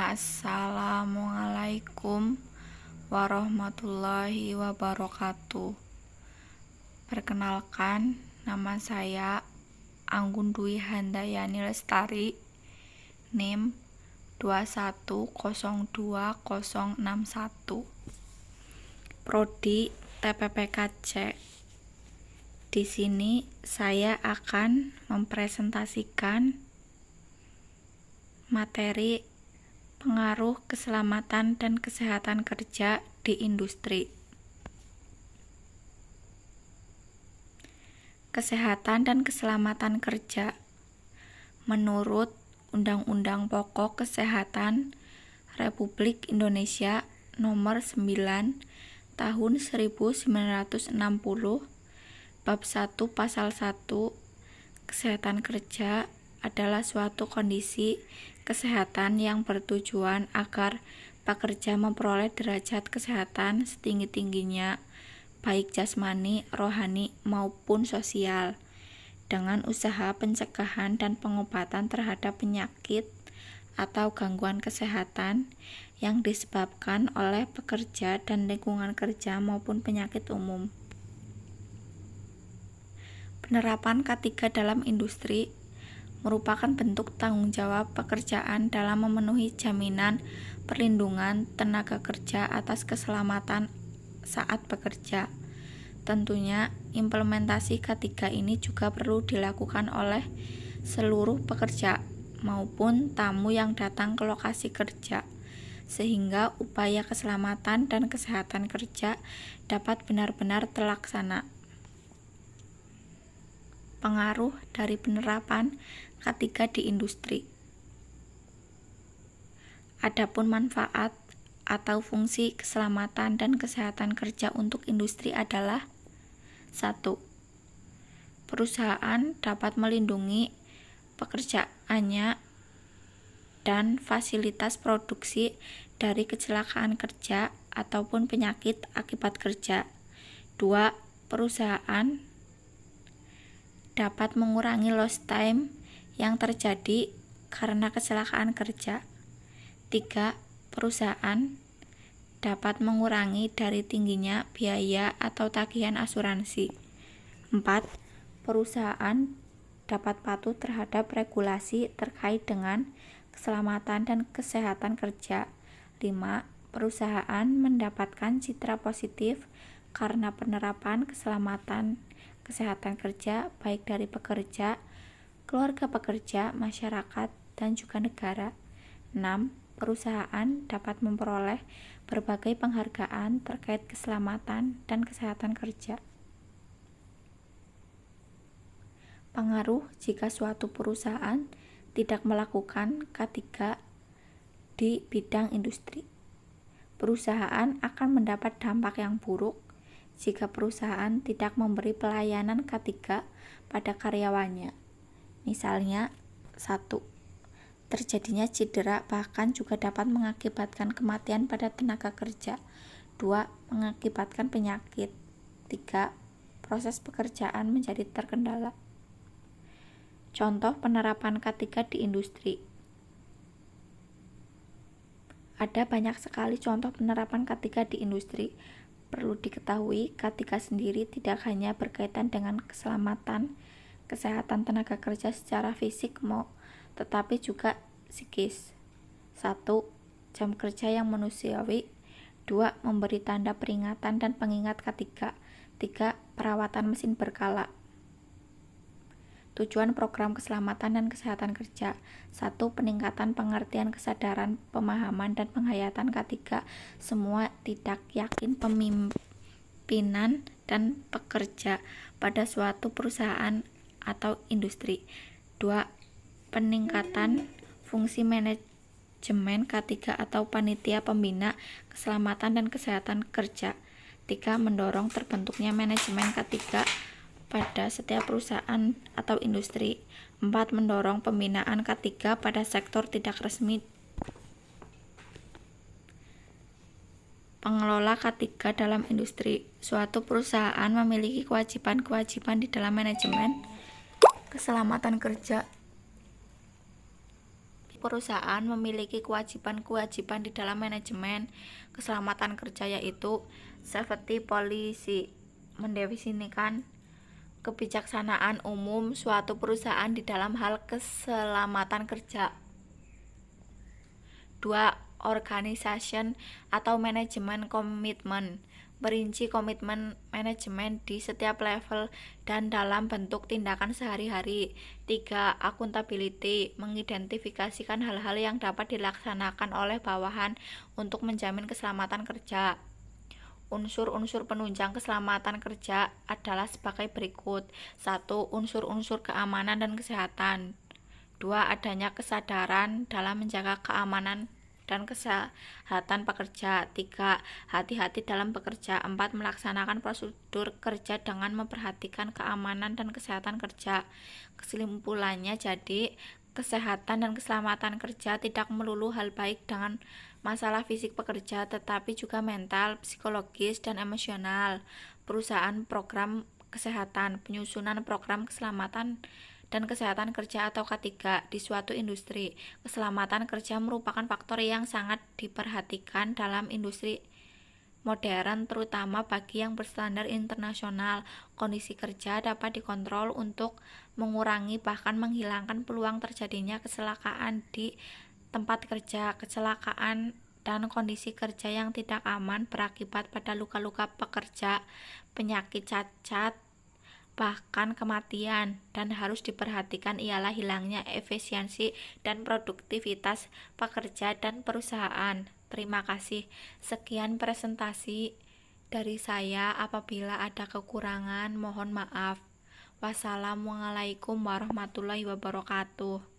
Assalamualaikum warahmatullahi wabarakatuh. Perkenalkan, nama saya Anggun Dwi Handayani Lestari, NIM 2102061, Prodi TPPKC. Di sini saya akan mempresentasikan materi pengaruh keselamatan dan kesehatan kerja di industri. Kesehatan dan keselamatan kerja menurut Undang-Undang Pokok Kesehatan Republik Indonesia Nomor 9 Tahun 1960, Bab 1 Pasal 1, kesehatan kerja adalah suatu kondisi kesehatan yang bertujuan agar pekerja memperoleh derajat kesehatan setinggi-tingginya, baik jasmani, rohani, maupun sosial, dengan usaha pencegahan dan pengobatan terhadap penyakit atau gangguan kesehatan yang disebabkan oleh pekerja dan lingkungan kerja maupun penyakit umum. Penerapan K3 dalam industri merupakan bentuk tanggung jawab pekerjaan dalam memenuhi jaminan perlindungan tenaga kerja atas keselamatan saat bekerja. Tentunya, implementasi K3 ini juga perlu dilakukan oleh seluruh pekerja maupun tamu yang datang ke lokasi kerja, sehingga upaya keselamatan dan kesehatan kerja dapat benar-benar terlaksana. Pengaruh dari penerapan K3 di industri. Adapun manfaat atau fungsi keselamatan dan kesehatan kerja untuk industri adalah: 1. Perusahaan dapat melindungi pekerjaannya dan fasilitas produksi dari kecelakaan kerja ataupun penyakit akibat kerja. 2. Perusahaan dapat mengurangi lost time yang terjadi karena kecelakaan kerja. 3. Perusahaan dapat mengurangi dari tingginya biaya atau tagihan asuransi. 4. Perusahaan dapat patuh terhadap regulasi terkait dengan keselamatan dan kesehatan kerja. 5. Perusahaan mendapatkan citra positif karena penerapan keselamatan kesehatan kerja baik dari pekerja, keluarga pekerja, masyarakat, dan juga negara. 6. Perusahaan dapat memperoleh berbagai penghargaan terkait keselamatan dan kesehatan kerja. Pengaruh jika suatu perusahaan tidak melakukan K3 di bidang industri. Perusahaan akan mendapat dampak yang buruk jika perusahaan tidak memberi pelayanan K3 pada karyawannya. Misalnya, 1. Terjadinya cedera bahkan juga dapat mengakibatkan kematian pada tenaga kerja. 2. Mengakibatkan penyakit. 3. Proses pekerjaan menjadi terkendala. Contoh penerapan K3 di industri. Ada banyak sekali contoh penerapan K3 di industri. Perlu diketahui, K3 sendiri tidak hanya berkaitan dengan keselamatan, kesehatan tenaga kerja secara fisik, tetapi juga psikis. 1. Jam kerja yang manusiawi. 2. Memberi tanda peringatan dan pengingat K3. 3. Perawatan mesin berkala. Tujuan program keselamatan dan kesehatan kerja. 1. Peningkatan pengertian, kesadaran, pemahaman, dan penghayatan K3 semua tidak yakin pemimpinan dan pekerja pada suatu perusahaan atau industri. 2. Peningkatan fungsi manajemen K3 atau panitia pembina keselamatan dan kesehatan kerja. 3. Mendorong terbentuknya manajemen K3 pada setiap perusahaan atau industri. 4. Mendorong pembinaan K3 pada sektor tidak resmi. Pengelola K3 dalam industri. Suatu perusahaan memiliki kewajiban-kewajiban di dalam manajemen keselamatan kerja perusahaan memiliki kewajiban-kewajiban di dalam manajemen keselamatan kerja, yaitu safety policy, mendefinisikan kebijaksanaan umum suatu perusahaan di dalam hal keselamatan kerja. 2. Organization atau manajemen komitmen, merinci komitmen manajemen di setiap level dan dalam bentuk tindakan sehari-hari. 3. Accountability, mengidentifikasikan hal-hal yang dapat dilaksanakan oleh bawahan untuk menjamin keselamatan kerja. Unsur-unsur penunjang keselamatan kerja adalah sebagai berikut. 1. Unsur-unsur keamanan dan kesehatan. 2. Adanya kesadaran dalam menjaga keamanan dan kesehatan pekerja. 3. Hati-hati dalam bekerja. 4. Melaksanakan prosedur kerja dengan memperhatikan keamanan dan kesehatan kerja. Kesimpulannya, jadi kesehatan dan keselamatan kerja tidak melulu hal baik dengan masalah fisik pekerja, tetapi juga mental, psikologis, dan emosional. Perusahaan program kesehatan, penyusunan program keselamatan dan kesehatan kerja atau K3 di suatu industri. Keselamatan kerja merupakan faktor yang sangat diperhatikan dalam industri modern, terutama bagi yang berstandar internasional. Kondisi kerja dapat dikontrol untuk mengurangi bahkan menghilangkan peluang terjadinya kecelakaan di tempat kerja. Kecelakaan dan kondisi kerja yang tidak aman berakibat pada luka-luka pekerja, penyakit cacat, bahkan kematian, dan harus diperhatikan ialah hilangnya efisiensi dan produktivitas pekerja dan perusahaan. Terima kasih. Sekian presentasi dari saya. Apabila ada kekurangan, mohon maaf. Wassalamualaikum warahmatullahi wabarakatuh.